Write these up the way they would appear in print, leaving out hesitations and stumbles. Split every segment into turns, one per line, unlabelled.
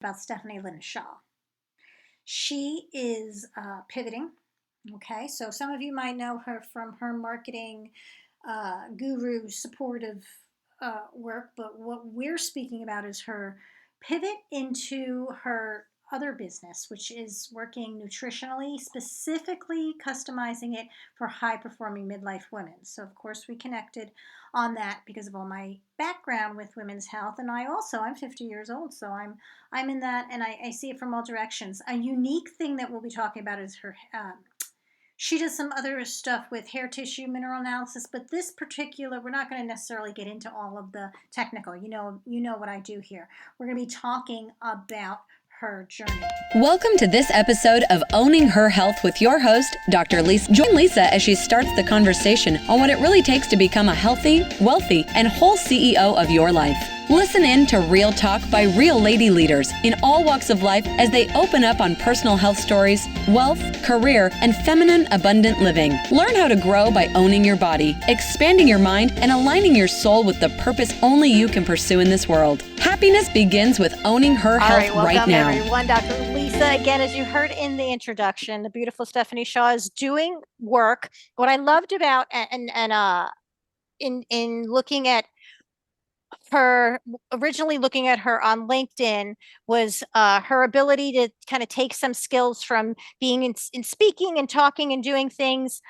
About Stephanie Lynn Shaw. She is pivoting. Okay, so some of you might know her from her marketing guru supportive work, but what we're speaking about is her pivot into her other business, which is working nutritionally, specifically customizing it for high performing midlife women. So, of course, we connected on that because of all my background with women's health. And I'm 50 years old, so I'm in that, and I see it from all directions. A unique thing that we'll be talking about is her she does some other stuff with hair tissue mineral analysis, but this particular, we're not going to necessarily get into all of the technical. You know what I do here. We're going to be talking about her journey.
Welcome to this episode of Owning Her Health with your host, Dr. Lisa. Join Lisa as she starts the conversation on what it really takes to become a healthy, wealthy, and whole CEO of your life. Listen in to real talk by real lady leaders in all walks of life as they open up on personal health stories, wealth, career, and feminine abundant living. Learn how to grow by owning your body, expanding your mind, and aligning your soul with the purpose only you can pursue in this world. Happiness begins with owning her health right now.
Everyone. Dr. Lisa, again, as you heard in the introduction, the beautiful Stephanie Shaw is doing work. What I loved about in looking at her, originally looking at her on LinkedIn, was her ability to kind of take some skills from being in speaking and talking and doing things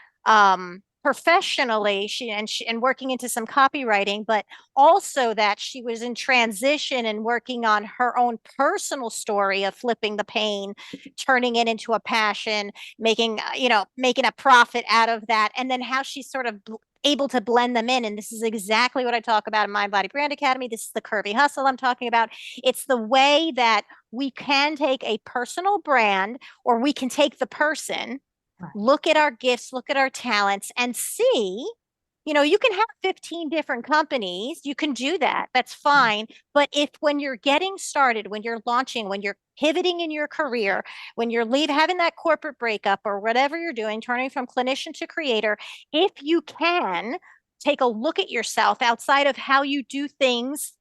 professionally, and working into some copywriting, but also that she was in transition and working on her own personal story of flipping the pain, turning it into a passion, making a profit out of that, and then how she's sort of able to blend them in. And this is exactly what I talk about in Mind Body Brand Academy. This is the curvy hustle I'm talking about. It's the way that we can take a personal brand, or we can take the person, right, look at our gifts, look at our talents, and see, you can have 15 different companies. You can do that. That's fine. But when you're getting started, when you're launching, when you're pivoting in your career, when you're having that corporate breakup or whatever you're doing, turning from clinician to creator, if you can take a look at yourself outside of how you do things,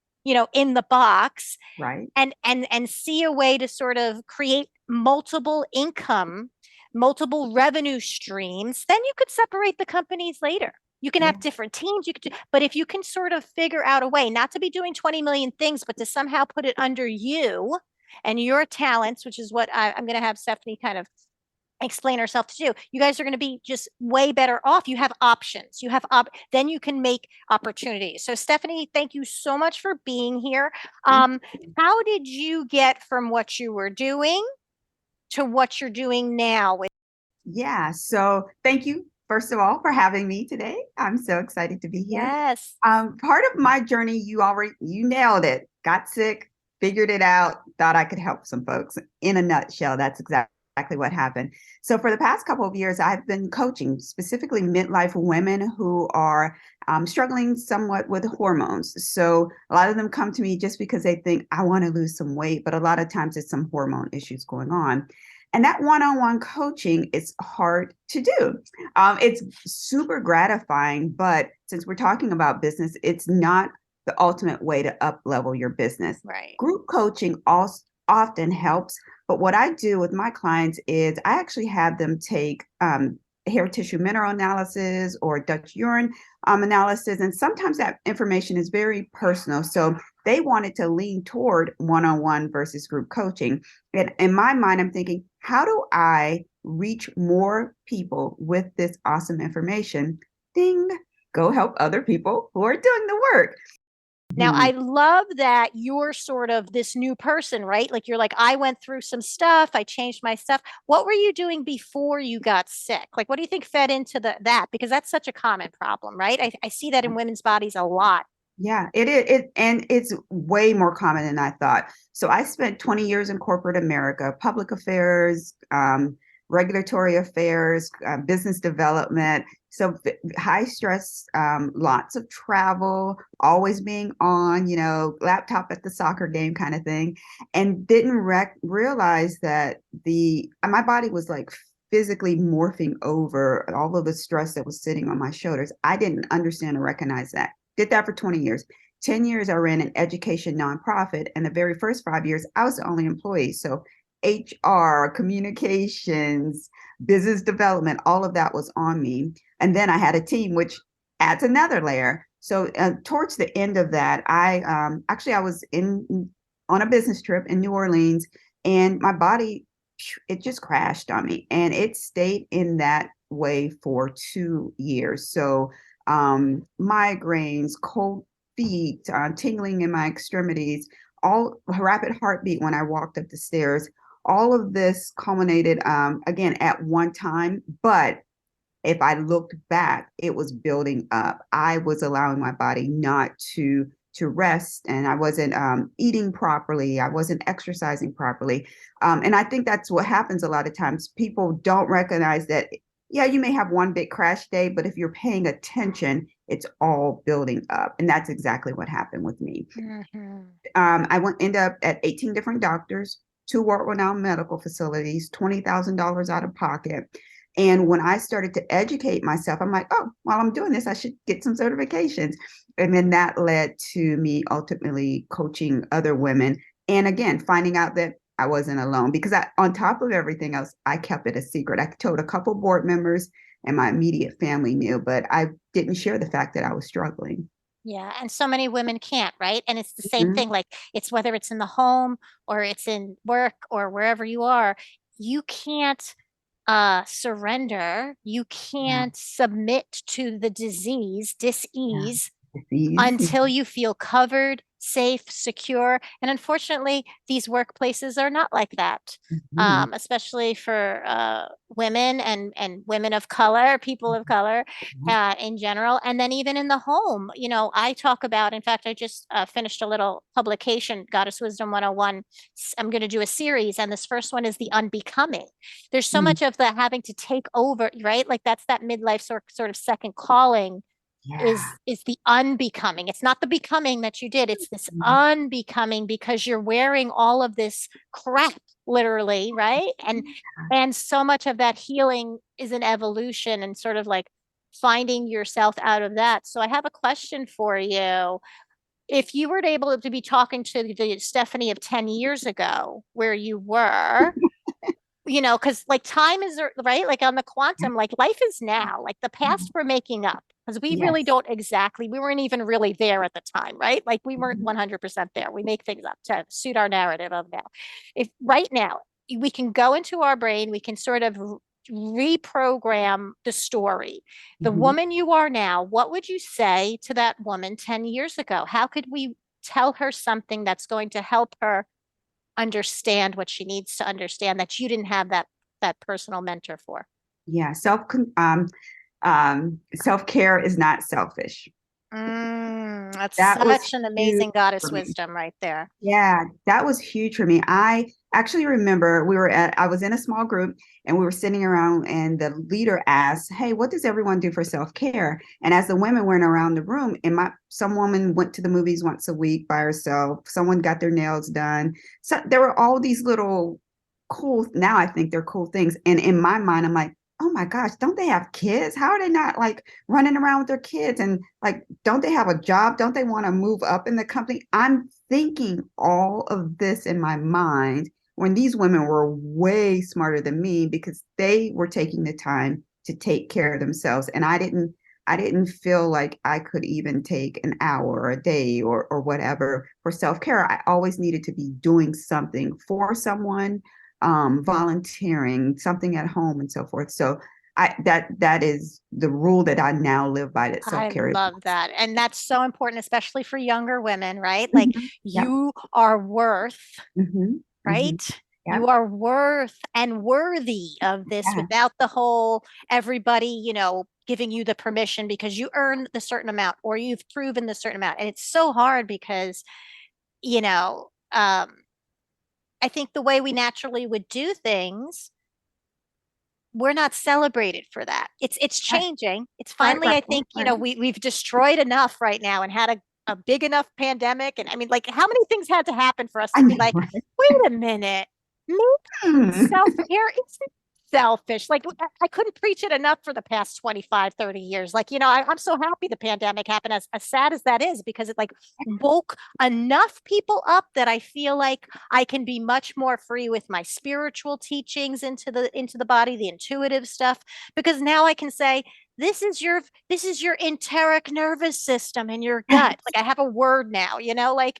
in the box,
right,
and see a way to sort of create multiple income, multiple revenue streams, then you could separate the companies later. You can have different teams, but if you can sort of figure out a way not to be doing 20 million things, but to somehow put it under you and your talents, which is what I'm going to have Stephanie kind of explain herself to do. You guys are going to be just way better off. You have options. Then you can make opportunities. So Stephanie, thank you so much for being here. How did you get from what you were doing to what you're doing now?
Yeah. So thank you, first of all, for having me today. I'm so excited to be here.
Yes.
Part of my journey, you nailed it. Got sick, figured it out, thought I could help some folks. In a nutshell, that's exactly what happened. So for the past couple of years, I've been coaching specifically midlife women who are struggling somewhat with hormones. So a lot of them come to me just because they think, I want to lose some weight, but a lot of times it's some hormone issues going on. And that one-on-one coaching is hard to do. It's super gratifying, but since we're talking about business, it's not the ultimate way to up-level your business.
Right.
Group coaching also often helps, but what I do with my clients is I actually have them take hair tissue mineral analysis or Dutch urine analysis, and sometimes that information is very personal. So they wanted to lean toward one-on-one versus group coaching. And in my mind, I'm thinking, how do I reach more people with this awesome information? Ding, go help other people who are doing the work.
Now, I love that you're sort of this new person, right? Like, you're like, I went through some stuff. I changed my stuff. What were you doing before you got sick? Like, what do you think fed into that? Because that's such a common problem, right? I see that in women's bodies a lot.
Yeah, it is. And it's way more common than I thought. So I spent 20 years in corporate America, public affairs, regulatory affairs, business development. So high stress, lots of travel, always being on, laptop at the soccer game kind of thing, and didn't realize that my body was like physically morphing over all of the stress that was sitting on my shoulders. I didn't understand or recognize that. Did that for 20 years. 10 years I ran an education nonprofit, and the very first 5 years I was the only employee. So HR, communications, business development, all of that was on me. And then I had a team, which adds another layer. So towards the end of that, I was in on a business trip in New Orleans, and my body, it just crashed on me, and it stayed in that way for 2 years. So migraines, cold feet, tingling in my extremities, all rapid heartbeat when I walked up the stairs. All of this culminated again at one time, but if I looked back, it was building up. I was allowing my body not to rest, and I wasn't eating properly. I wasn't exercising properly, and I think that's what happens a lot of times. People don't recognize that. Yeah, you may have one big crash day, but if you're paying attention, it's all building up, and that's exactly what happened with me.
Mm-hmm.
I went end up at 18 different doctors, two world-renowned medical facilities, $20,000 out of pocket. And when I started to educate myself, I'm like, oh, while I'm doing this, I should get some certifications. And then that led to me ultimately coaching other women. And again, finding out that I wasn't alone, because on top of everything else, I kept it a secret. I told a couple board members and my immediate family knew, but I didn't share the fact that I was struggling.
Yeah, and so many women can't, right? And it's the same
Mhm.
thing, like it's whether it's in the home or it's in work or wherever you are, you can't surrender, you
Yeah,
can't submit to the disease,
yeah.
dis-ease
Disease.
until you feel covered, safe, secure. And unfortunately, these workplaces are not like that,
Mhm.
especially for women and women of color, people of color in general. And then even in the home, I talk about, in fact, I just finished a little publication, Goddess Wisdom 101. I'm going to do a series, and this first one is the unbecoming. There's so
Mhm.
much of the having to take over, right? Like that's that midlife sort of second calling
Yeah.
is the unbecoming. It's not the becoming that you did. It's this
Mhm.
unbecoming because you're wearing all of this crap, literally, right? And so much of that healing is an evolution and sort of like finding yourself out of that. So I have a question for you. If you were able to be talking to the Stephanie of 10 years ago, where you were, because like time is right, like on the quantum, like life is now, like the past we're making up because we really
Yes.
don't exactly, we weren't even really there at the time, right? Like we weren't
Mhm.
100% there. We make things up to suit our narrative of now. If right now we can go into our brain, we can sort of reprogram the story. The
Mhm.
woman you are now, what would you say to that woman 10 years ago? How could we tell her something that's going to help her understand what she needs to understand that you didn't have that personal mentor for?
Yeah. Self-care is not selfish.
That's
That was
such an
huge
amazing
for
goddess
me.
wisdom right there.
Yeah, that was huge for me. I actually remember I was in a small group, and we were sitting around, and the leader asked, hey, what does everyone do for self-care? And as the women went around the room, some woman went to the movies once a week by herself. Someone got their nails done. So there were all these little now I think they're cool things. And in my mind, I'm like, oh my gosh, don't they have kids? How are they not like running around with their kids? And like, don't they have a job? Don't they want to move up in the company? I'm thinking all of this in my mind when these women were way smarter than me, because they were taking the time to take care of themselves. And I didn't feel like I could even take an hour or a day or whatever for self-care. I always needed to be doing something for someone, volunteering, something at home, and so forth. So that is the rule that I now live by, that
I
self-care is.
love that. And that's so important, especially for younger women, right? Like
Mhm. Yep.
you are worth,
Hmm. Hmm.
right? You
Yep.
are worth and worthy of this
Yeah.
without the whole everybody, giving you the permission because you earned the certain amount or you've proven the certain amount. And it's so hard because, you know, um, I think the way we naturally would do things, we're not celebrated for that. It's
Right.
changing. It's
Right.
finally,
Right.
I think,
Right.
we've destroyed enough right now and had a big enough pandemic. And I mean, like, how many things had to happen for us
I
to be
know.
like,
Right?
wait a minute, maybe
Hmm.
self-care isn't selfish. Like I couldn't preach it enough for the past 25, 30 years. Like, I'm so happy the pandemic happened, as sad as that is, because it like woke enough people up that I feel like I can be much more free with my spiritual teachings into the body, the intuitive stuff, because now I can say, this is your enteric nervous system in your gut. Like I have a word now, like,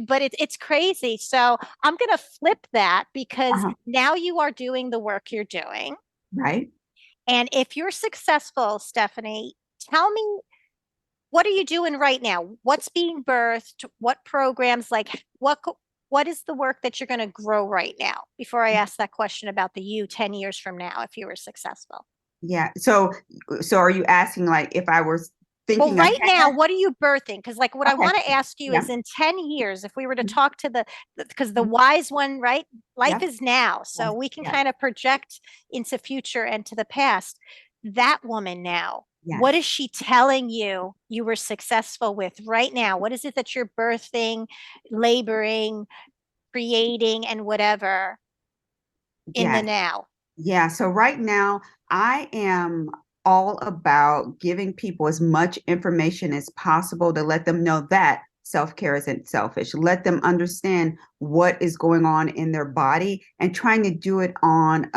but it's crazy. So I'm going to flip that, because
Uh-huh.
now you are doing the work you're doing.
Right.
And if you're successful, Stephanie, tell me, what are you doing right now? What's being birthed? What programs, like what is the work that you're going to grow right now, before I ask that question about the you 10 years from now, if you were successful?
Yeah. So are you asking like if I was
Well,
thinking
right now,
ahead?
what are you birthing? Because, like, what I
Okay.
want to ask you
Yeah.
is, in 10 years, if we were to
Mhm.
talk to because the
Mhm.
wise one, right? Life
Yep.
is now. So
Yes.
we can
Yes.
kind of project into future and to the past. That woman now, what
Yes.
is she telling you were successful with right now? What is it that you're birthing, laboring, creating, and whatever in the
Yes.
now?
Yeah. So right now, I am all about giving people as much information as possible to let them know that self-care isn't selfish. Let them understand what is going on in their body and trying to do it on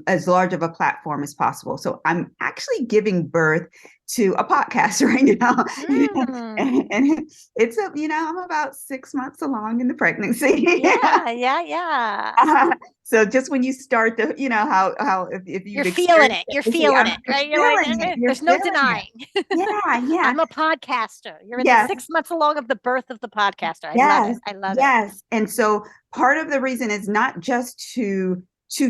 as large of a platform as possible. So I'm actually giving birth to a podcast right now.
Mm,
And it's I'm about 6 months along in the pregnancy.
yeah, yeah, yeah.
So just when you start to, how if
You're
you've
feeling
experienced
it. You're
pregnancy,
feeling it,
you're
right? You're like,
feeling it. You're
there's no
feeling it.
denying.
Yeah, yeah.
I'm a podcaster. You're in the
Yes,
6 months along of the birth of the podcaster. I love it.
yes,
I love it.
yes. And so part of the reason is not just to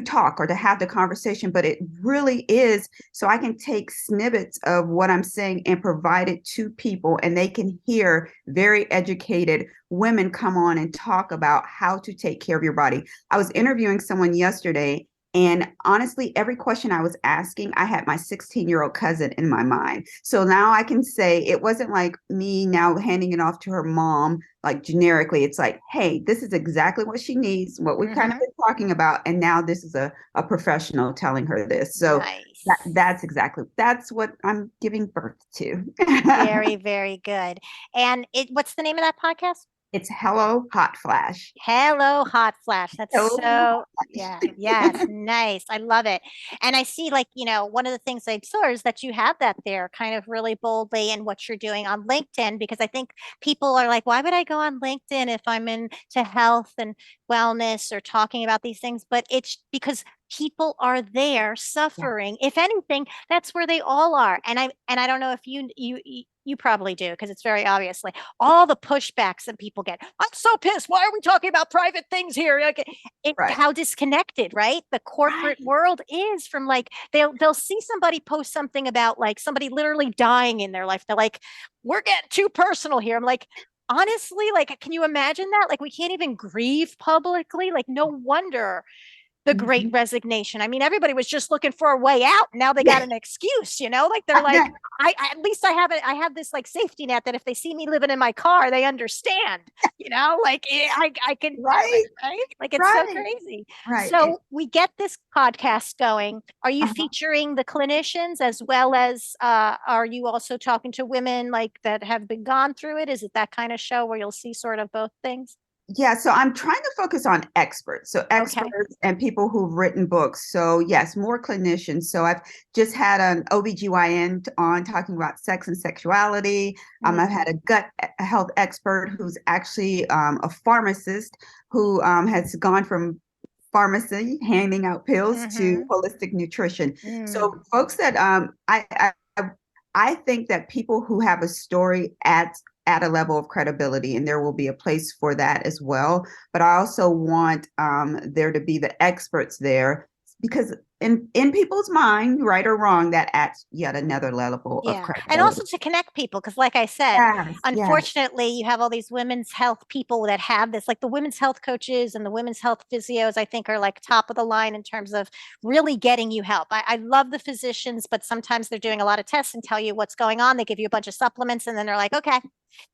talk or to have the conversation, but it really is so I can take snippets of what I'm saying and provide it to people, and they can hear very educated women come on and talk about how to take care of your body. I was interviewing someone yesterday, and honestly, every question I was asking, I had my 16-year-old cousin in my mind. So now I can say it wasn't like me now handing it off to her mom, like generically. It's like, hey, this is exactly what she needs, what we've kind of
Hmm.
been talking about. And now this is a professional telling her this. So
Nice.
that's what I'm giving birth to.
Very, very good. And what's the name of that podcast?
It's Hello Hotflash.
Hello, Hotflash. That's
Hello.
so, yeah, yes, nice. I love it. And I see, like, one of the things I saw is that you have that there kind of really boldly in what you're doing on LinkedIn, because I think people are like, why would I go on LinkedIn if I'm into health and wellness or talking about these things? But it's because people are there
Yeah,
suffering. If anything, that's where they all are. And I don't know if you probably do, because it's very obvious. Like, all the pushbacks that people get. I'm so pissed. Why are we talking about private things here? Like,
right.
how disconnected, right? The corporate
Right.
world is from, like, they'll see somebody post something about, like, somebody literally dying in their life. They're like, we're getting too personal here. I'm like, honestly, like, can you imagine that? Like, we can't even grieve publicly. Like, no wonder the great
Mhm.
resignation. I mean, everybody was just looking for a way out. Now they got
Yeah.
an excuse, like they're like, at least I have this like safety net that if they see me living in my car, they understand, like I can do it,
Right.
right? Like, it's so
Right.
crazy.
Right.
So we get this podcast going. Are you featuring the clinicians, as well as are you also talking to women like that have been gone through it? Is it that kind of show where you'll see sort of both things?
Yeah, so I'm trying to focus on experts. So
Okay.
experts and people who've written books. So yes, more clinicians. So I've just had an OBGYN on talking about sex and sexuality. I've had a gut health expert who's actually a pharmacist who has gone from pharmacy handing out pills to
Mm-hmm.
holistic nutrition. So
Mm.
folks that I think that people who have a story at a level of credibility, and there will be a place for that as well. But I also want there to be the experts there, because in people's mind, right or wrong, that adds yet another level of
Yeah. And
credibility.
also to connect people. Because, like I said,
Yes, yes,
unfortunately, you have all these women's health people that have this, like the women's health coaches and the women's health physios, I think, are like top of the line in terms of really getting you help. I love the physicians, but sometimes they're doing a lot of tests and tell you what's going on. They give you a bunch of supplements, and then they're like, okay,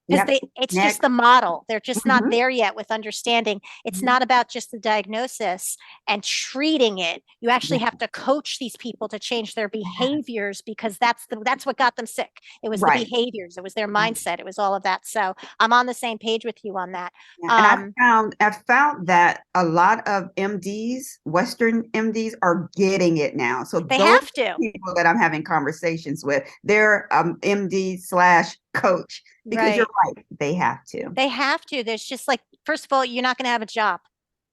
because
yep.
it's just
Next.
the model. They're just not
Mhm,
there yet with understanding. It's
mhm.
not about just the diagnosis and treating it. You actually
Yeah,
have have to coach these people to change their behaviors because that's what got them sick. It was the
Right.
behaviors, it was their mindset, it was all of that. So I'm on the same page with you on that.
Yeah. And I found that a lot of MDs, Western MDs, are getting it now. So
They
those
have to.
people that I'm having conversations with, they're MD slash coach, because you're
Right.
right, they have to.
They have to. There's just like, first of all, you're not going to have a job.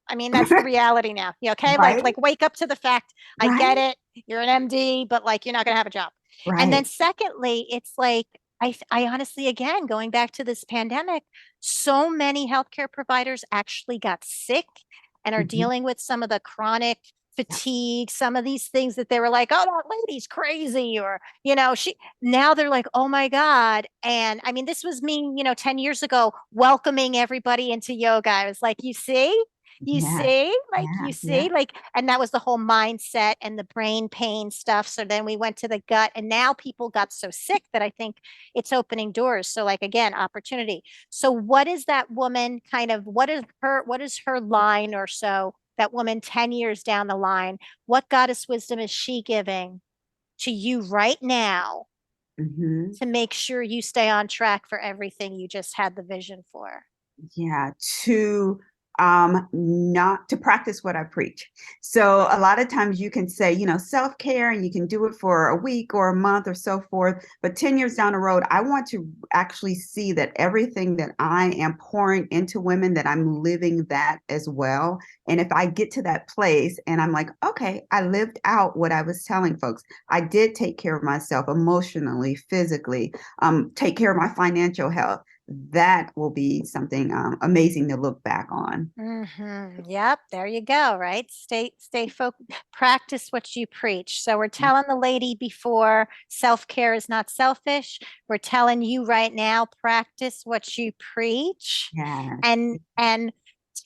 I mean, that's the reality now. You okay?
Right,
Like wake up to the fact, I get
right,
it. You're an MD, but like you're not gonna have a job. And then
right.
secondly, it's like I honestly, again, going back to this pandemic, so many healthcare providers actually got sick and are
Mhm.
dealing with some of the chronic
Yeah.
fatigue, some of these things that they were like, oh, that lady's crazy, or she now they're like, oh my God. And I mean, this was me, 10 years ago, welcoming everybody into yoga. I was like,
Yeah.
you
Yeah. Yeah.
see, like, and that was the whole mindset and the brain pain stuff. So then we went to the gut, and now people got so sick that I think it's opening doors. So, like, again, opportunity. So, what is that woman kind of, what is her line or so? That woman 10 years down the line, what goddess wisdom is she giving to you right now
Hmm.
to make sure you stay on track for everything you just had the vision for?
Yeah, to not to practice what I preach. So a lot of times you can say, self-care, and you can do it for a week or a month or so forth, but 10 years down the road, I want to actually see that everything that I am pouring into women, that I'm living that as well. And if I get to that place and I'm like, okay, I lived out what I was telling folks. I did take care of myself emotionally, physically, take care of my financial health. That will be something amazing to look back on.
Yep, there you go, right? Stay focused, practice what you preach. So we're telling the lady before, self-care is not selfish. We're telling you right now, practice what you preach.
Yeah.
And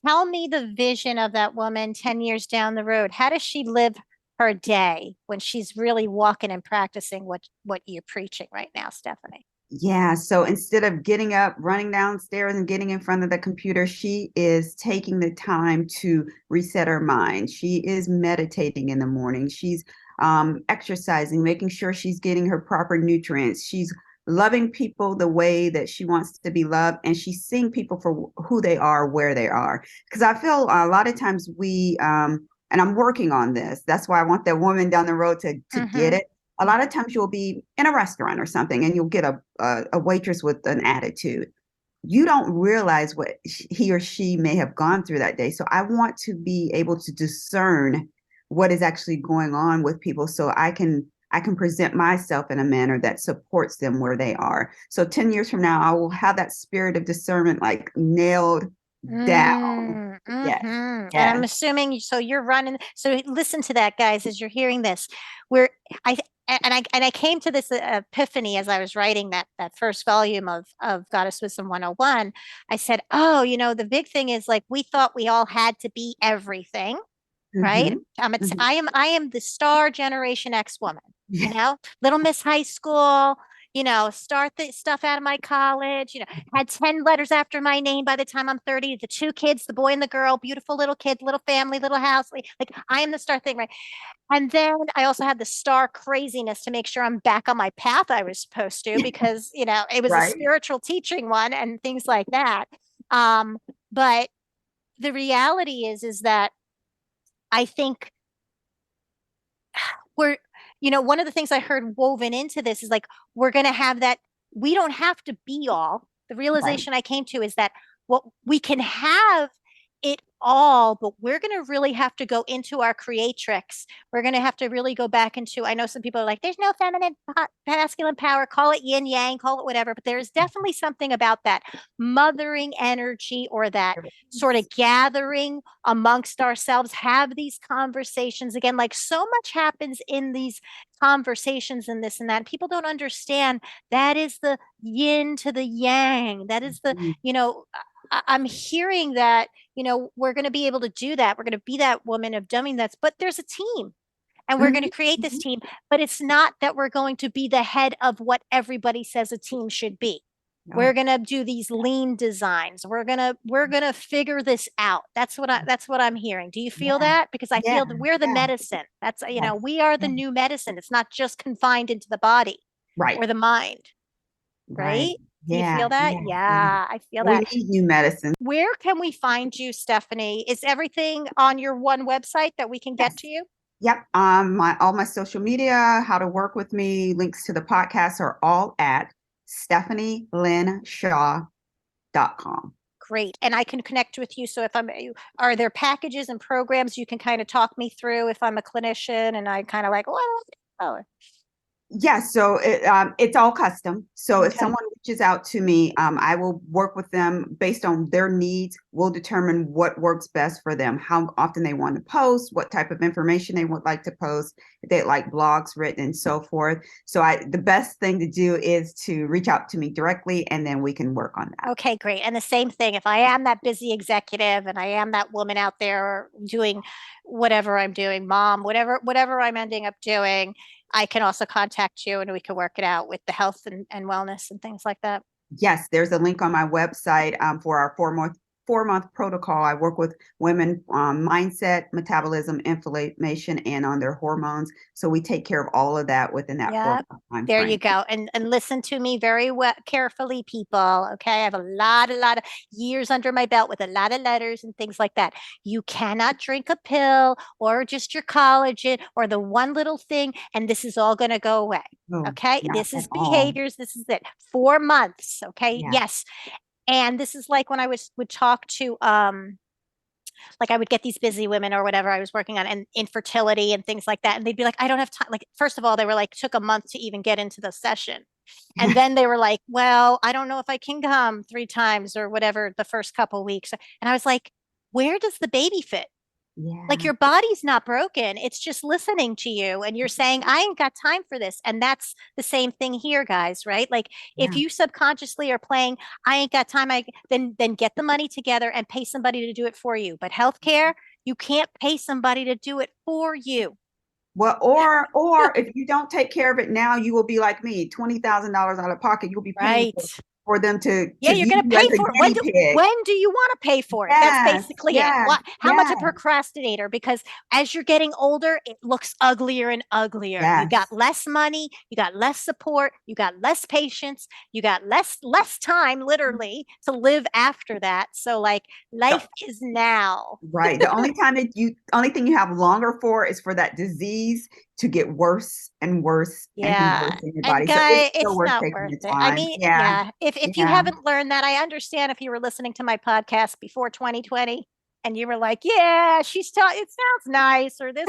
tell me the vision of that woman 10 years down the road. How does she live her day when she's really walking and practicing what you're preaching right now, Stephanie?
Yeah. So instead of getting up, running downstairs, and getting in front of the computer, she is taking the time to reset her mind. She is meditating in the morning. She's exercising, making sure she's getting her proper nutrients. She's loving people the way that she wants to be loved, and she's seeing people for who they are, where they are. Because I feel a lot of times and I'm working on this. That's why I want that woman down the road to get
Mm-hmm.
it. A lot of times you'll be in a restaurant or something, and you'll get a waitress with an attitude. You don't realize what he or she may have gone through that day. So I want to be able to discern what is actually going on with people, so I can present myself in a manner that supports them where they are. So 10 years from now, I will have that spirit of discernment like nailed down. Yes.
And
Yes.
I'm assuming, so you're running. So listen to that, guys, as you're hearing this. Where I and I came to this epiphany as I was writing that first volume of Goddess Wisdom 101. I said, oh, the big thing is, like, we thought we all had to be everything, right?
Hmm. Hmm.
I am the star Generation X woman, Little Miss High School, start the stuff out of my college, had 10 letters after my name by the time I'm 30, the two kids, the boy and the girl, beautiful little kids, little family, little house. Like I am the star thing, right? And then I also had the star craziness to make sure I'm back on my path I was supposed to, because, it was a
Right.
spiritual teaching one and things like that. But the reality is that I think we're, one of the things I heard woven into this is like, we're going to have that. We don't have to be all. The
Right.
realization I came to is that what we can have it all, but we're going to really have to go into our creatrix. We're going to have to really go back into, I know some people are like, there's no feminine, masculine power, call it yin yang, call it whatever, but there's definitely something about that mothering energy, or that sort of gathering amongst ourselves, have these conversations again. Like, so much happens in these conversations and this and that. People don't understand that is the yin to the yang. That is the,
Mhm.
I'm hearing that, we're going to be able to do that. We're going to be that woman of dumbing that's, but there's a team, and we're going to
Mhm.
create this team, but it's not that we're going to be the head of what everybody says a team should be. We're going to do these lean designs. We're going to figure this out. That's what I'm hearing. Do you feel
Yeah.
that? Because I
Yeah.
feel that we're the
Yeah.
medicine. That's,
Yes.
we are the
Yeah.
new medicine. It's not just confined into the body
Right.
or the mind,
Right.
right? Do you
Yeah.
feel that?
Yeah.
Yeah, I feel
We
that.
need new medicine.
Where can we find you, Stephanie? Is everything on your one website that we can get
Yes.
to you?
Yep. All my social media, how to work with me, links to the podcast are all at stephanielynshaw.com.
Great. And I can connect with you. So are there packages and programs you can kind of talk me through if I'm a clinician and I kind of like, well,
Yes, so it's all custom. So if
okay.
someone reaches out to me, I will work with them based on their needs. We'll determine what works best for them, how often they want to post, what type of information they would like to post, if they like blogs written and so forth. So the best thing to do is to reach out to me directly, and then we can work on that.
Okay, great. And the same thing, if I am that busy executive and I am that woman out there doing whatever I'm doing, mom, whatever I'm ending up doing, I can also contact you and we can work it out with the health and wellness and things like that.
Yes, there's a link on my website for our 4-month protocol. I work with women on mindset, metabolism, inflammation, and on their hormones. So we take care of all of that within that
Yeah.
4-month time
There
frame.
you go. And listen to me very carefully, people. Okay. I have a lot of years under my belt with a lot of letters and things like that. You cannot drink a pill or just your collagen or the one little thing, and this is all going to go away.
No,
Okay.
not
This
at
is
all.
behaviors. This is it. 4 months. Okay.
Yeah.
Yes. And this is like when I would talk to like I would get these busy women or whatever I was working on and infertility and things like that. And they'd be like, I don't have time. Like, first of all, they were like, took a month to even get into the session. And then they were like, well, I don't know if I can come 3 times or whatever the first couple weeks. And I was like, where does the baby fit?
Yeah.
Like your body's not broken. It's just listening to you. And you're saying, I ain't got time for this. And that's the same thing here, guys, right? Like if
Yeah.
you subconsciously are playing, I ain't got time, then get the money together and pay somebody to do it for you. But healthcare, you can't pay somebody to do it for you.
Well, or if you don't take care of it now, you will be like me, $20,000 out of pocket. You'll be paying
Right.
for them to
Yeah, you're
use
going to
you as
pay
a
for it.
guinea pig.
When do you want to pay for it? That's
Yes,
basically it.
yes,
How much a
yes,
procrastinator? Because as you're getting older, it looks uglier and uglier. You got
yes.
less money, you got less support, you got less patience, you got less time literally to live after that. So like life is now.
Right. The only thing you have longer for is for that disease to get worse and worse and be
Yeah.
worse in your
And
body. So it's still
it's
worth
not
taking
worth
the
it. I
time.
mean,
Yeah.
yeah. If you
Yeah.
haven't learned that, I understand if you were listening to my podcast before 2020 and you were like, yeah, it sounds nice or this.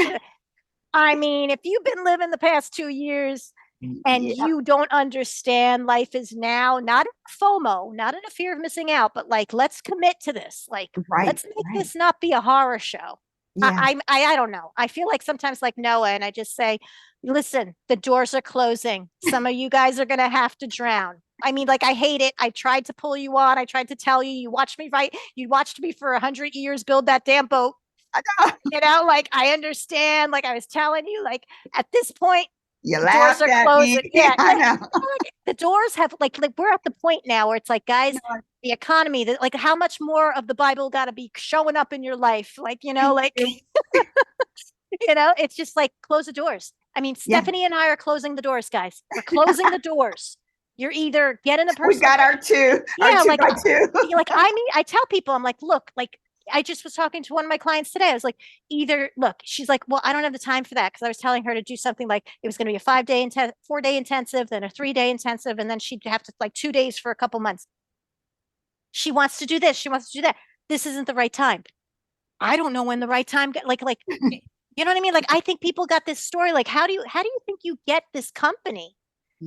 I mean, if you've been living the past 2 years and
Yeah.
you don't understand life is now, not in a FOMO, not in a fear of missing out, but like, let's commit to this. Like,
Right.
let's make
Right.
this not be a horror show.
Yeah.
I don't know. I feel like sometimes like Noah, and I just say, listen, the doors are closing. Some of you guys are gonna have to drown. I mean, like I hate it. I tried to pull you on. I tried to tell you. You watched me fight. You watched me for 100 years build that damn boat.
I know.
You know, like I understand. Like I was telling you, like at this point,
You
the doors
laughed
are
at
closing.
me.
Yeah,
I
like,
know.
like, the doors have like we're at the point now where it's like, guys, the economy, like how much more of the Bible got to be showing up in your life? Like, like it's just like close the doors. I mean,
Yeah.
Stephanie and I are closing the doors, guys. We're closing the doors. You're either getting the
We
person.
got our two.
Yeah,
our 2
like
by 2.
I tell people, I'm like, look, like I just was talking to one of my clients today. I was like, she's like, well, I don't have the time for that because I was telling her to do something like it was going to be a 4-day intensive, then a 3-day intensive, and then she'd have to like 2 days for a couple months. She wants to do this. She wants to do that. This isn't the right time. I don't know when the right time. Like, you know what I mean? Like, I think people got this story. Like, how do you think you get this company?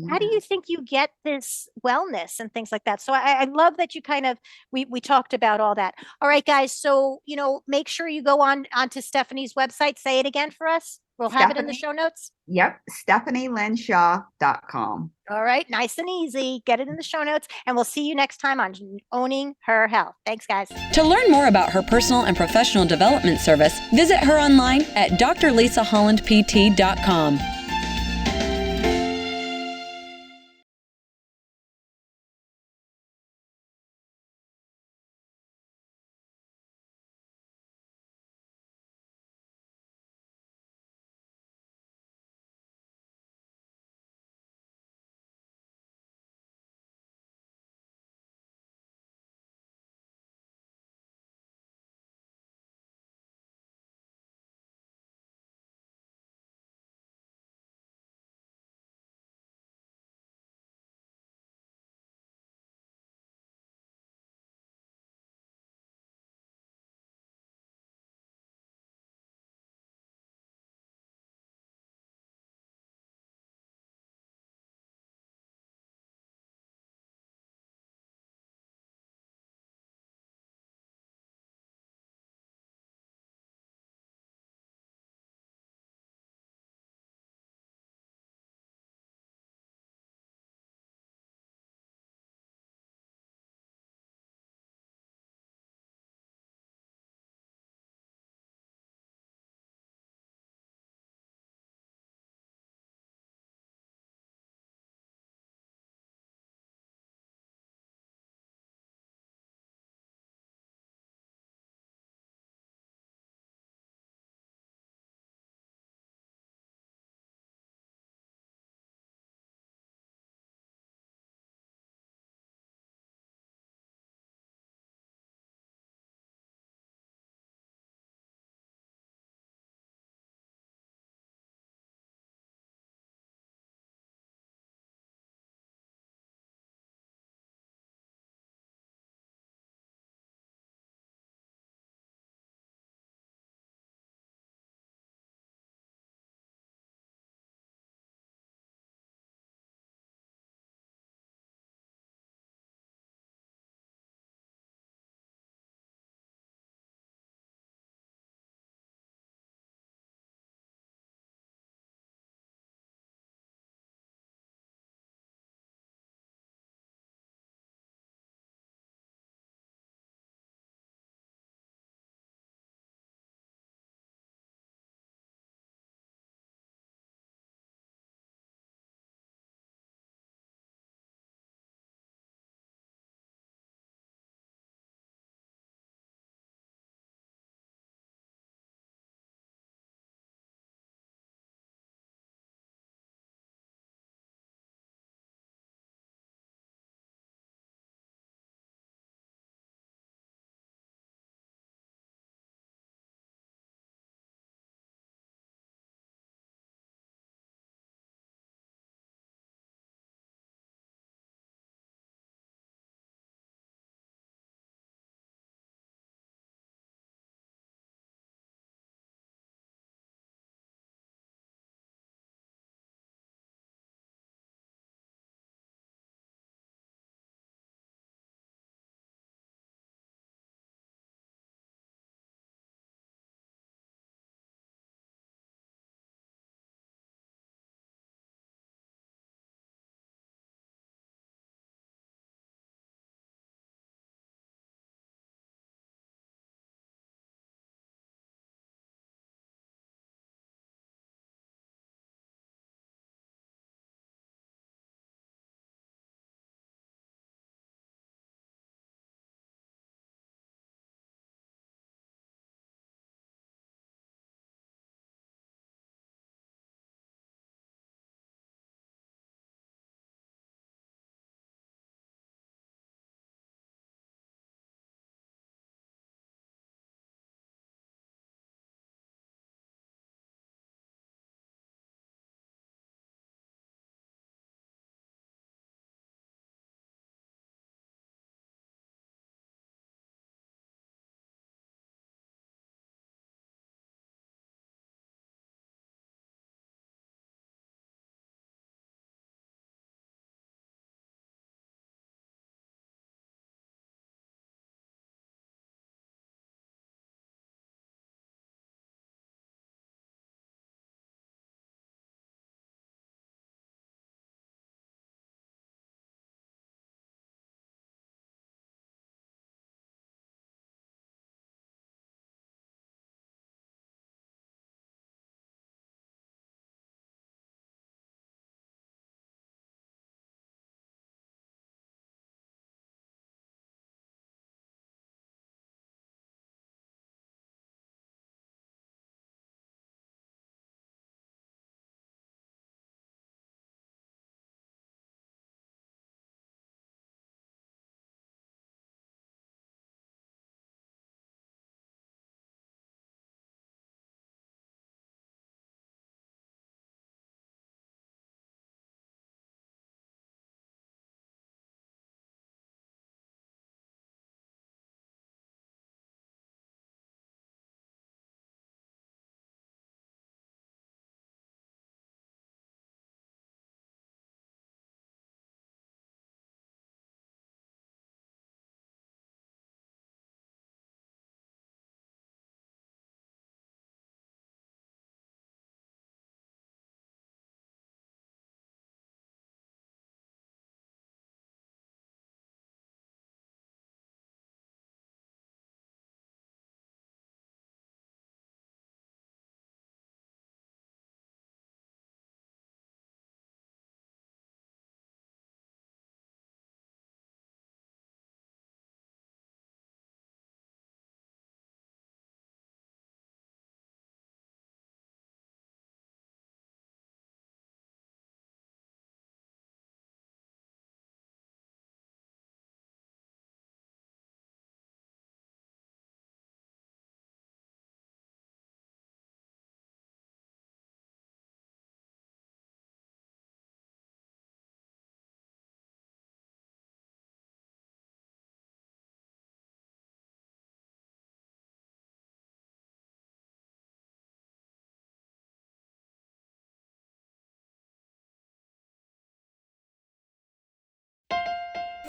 How do you think you get this wellness and things like that? So I love that you kind of, we talked about all that. All right, guys. So, make sure you go onto Stephanie's website. Say it again for us. We'll have it in the show notes.
Yep. stephanielynshaw.com.
All right. Nice and easy. Get it in the show notes. And we'll see you next time on Owning Her Health. Thanks, guys.
To learn more about her personal and professional development service, visit her online at drlisahollandpt.com.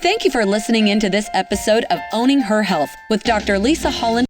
Thank you for listening into this episode of Owning Her Health with Dr. Lisa Holland.